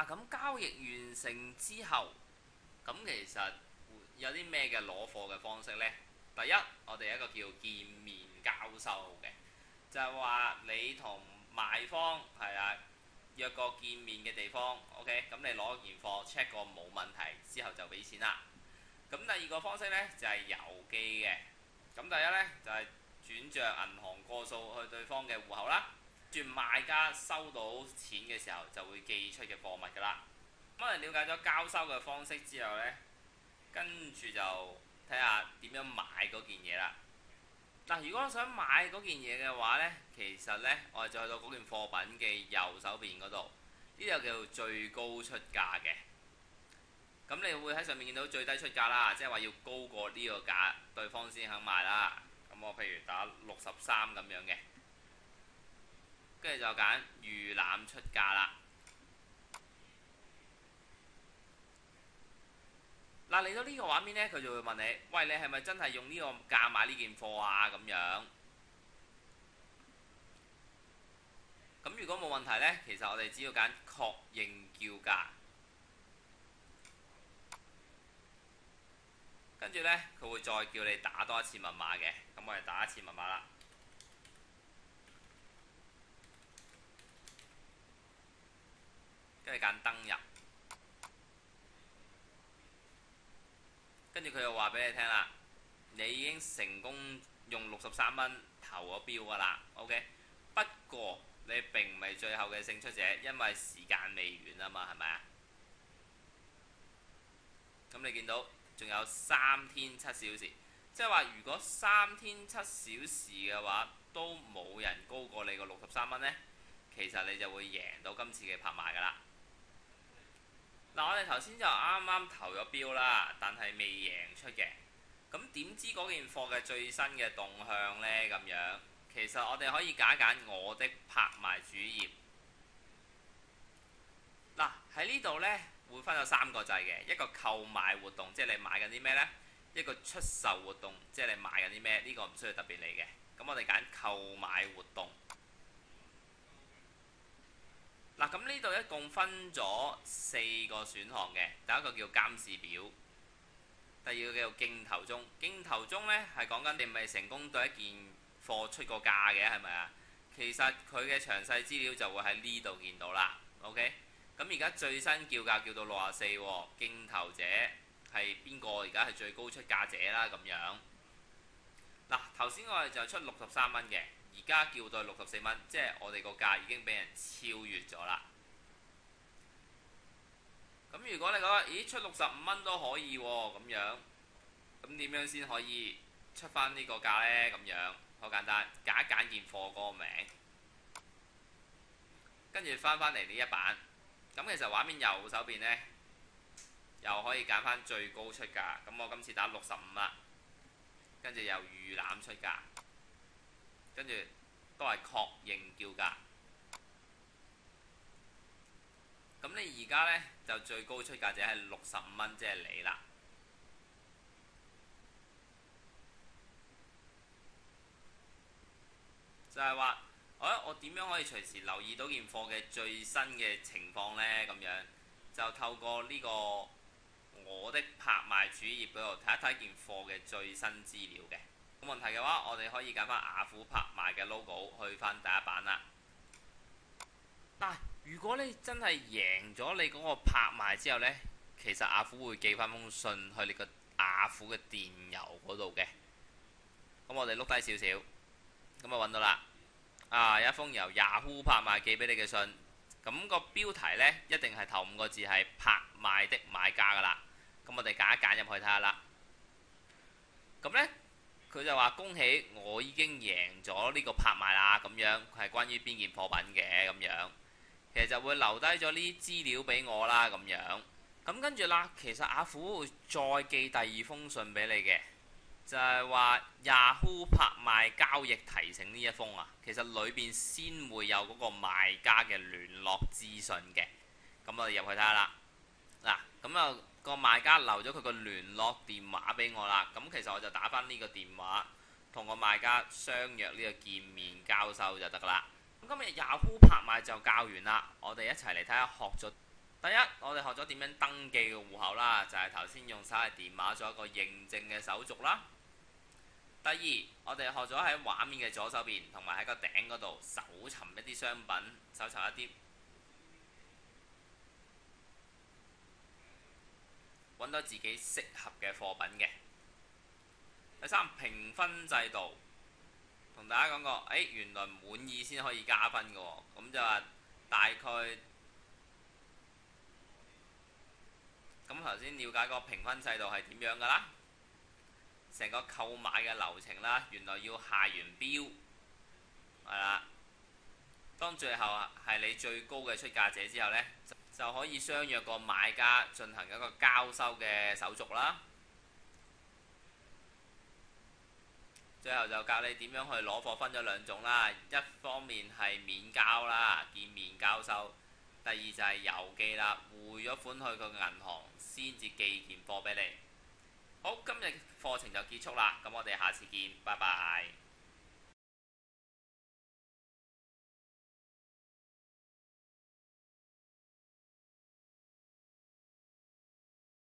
嗱，咁交易完成之後，咁其實有啲咩嘅攞貨嘅方式呢？第一，我哋一個叫見面交收嘅，就係話你同賣方係啊約個見面嘅地方，OK，咁你攞件貨 check 過冇問題之後就俾錢啦。咁第二個方式呢，就係郵寄嘅，咁第一呢，就係轉帳銀行過數去對方嘅戶口啦。跟住賣家收到錢嘅時候就會寄出嘅貨物㗎啦。咁我哋了解咗交收嘅方式之後呢，跟住就睇下點樣買嗰件嘢啦。嗱，如果我想買嗰件嘢嘅話呢，其實呢，我哋就去到嗰件貨品嘅右手邊嗰度，呢度叫做最高出價嘅。咁你會喺上面見到最低出價啦，即係話要高過呢個價，對方先肯賣啦。咁我譬如打63咁樣嘅。跟住就揀預覽出價啦。嗱，嚟到呢個畫面呢，佢就會問你：喂，你係咪真係用呢個價買呢件貨啊？咁樣。咁如果冇問題呢，其實我哋只要揀確認叫價。跟住呢，佢會再叫你打多一次密碼嘅。咁我哋打一次密碼啦。跟住揀登入，跟住佢又話俾你聽啦，你已經成功用63蚊投咗標㗎啦 ，OK。不過你並唔係最後嘅勝出者，因為時間未完啊嘛，係咪啊？咁你見到仲有3天7小時，即係話如果3天7小時嘅話都冇人高過你個63蚊呢，其實你就會贏到今次嘅拍賣㗎啦。嗱，我哋頭先就啱啱投咗標啦，但係未贏出嘅。咁點知嗰件貨嘅最新嘅動向呢？咁樣其實我哋可以揀一揀我的拍賣主頁。嗱，喺呢度呢，會分咗3個掣嘅，一個購買活動，即係你買緊啲咩呢？一個出售活動，即係你買緊啲咩？呢個唔需要特別理嘅。咁我哋揀購買活動。嗱，咁呢度一共分咗4個選項嘅，第一個叫監視表，第二個叫做競投中。競投中呢係講緊你唔係成功對一件貨出過價嘅，係咪啊？其實佢嘅詳細資料就會喺呢度見到啦。OK，咁而家最新叫價叫到64喎，競投者係邊個？而家係最高出價者啦，咁樣。嗱，頭先我哋就出63蚊嘅。而家叫到64蚊，即係我哋個價已經俾人超越咗啦。咁如果你覺得，咦，出65蚊都可以喎，咁樣，咁點樣先可以出翻呢個價呢？咁樣好簡單，揀一揀件貨嗰個名，跟住翻嚟呢一版。咁其實畫面右手邊呢，又可以揀翻最高出價。咁我今次打65啦，跟住又預覽出價。跟住都係確認叫價。咁你而家呢，就最高出價者係65蚊，即係你啦。就係話，我點樣可以隨時留意到件貨嘅最新嘅情況呢？咁樣就透過呢個我的拍賣主頁嗰度睇一睇件貨嘅最新資料嘅。冇問題嘅話，我哋可以揀翻雅虎拍賣嘅 logo 去翻第一版啦。嗱，如果你真係贏咗你嗰個拍賣之後呢，其實雅虎會寄翻封信去你個雅虎嘅電郵嗰度嘅。咁我哋碌低少少，咁啊揾到啦。有一封由雅虎拍賣寄俾你嘅信，咁個標題呢，一定係頭5個字係拍賣的買家噶啦。咁我哋揀一揀入去睇下啦。咁呢，佢就話恭喜我已經贏咗呢個拍賣啦，咁樣係關於邊件貨品嘅咁樣，其實就會留低咗呢啲資料俾我啦咁樣。咁跟住啦，其實雅虎會再寄第2封信俾你嘅，就係話 Yahoo 拍賣交易提醒呢一封啊，其實裏邊先會有嗰個賣家嘅聯絡資訊嘅。咁我哋入去睇下啦。嗱，咁啊個賣家留咗佢個聯絡電話俾我啦，咁其實我就打返呢個電話同個賣家相約呢個見面交收就得㗎啦。咁今日 Yahoo 拍賣就教完啦，我哋一齊嚟睇下學咗第一，我哋學咗點樣登記個戶口啦，就係頭先用手提電話做一個認證嘅手續啦。第二，我哋學咗喺畫面嘅左手邊同埋喺個頂嗰度搜尋一啲商品，搜尋一啲揾到自己適合嘅貨品嘅。第三，評分制度，同大家講過，原來滿意先可以加分嘅喎，咁就話大概咁頭先了解個評分制度係點樣㗎啦，成個購買嘅流程啦，原來要下完標係啦，當最後係你最高嘅出價者之後呢，就可以相約個買家進行一個交收嘅手續啦。最後就教你點樣去攞貨，分咗兩種啦，一方面係免交啦，見面交收；第二就係郵寄啦，匯咗款去個銀行先至寄件貨俾你。好，今日課程就結束啦，咁我哋下次見，拜拜。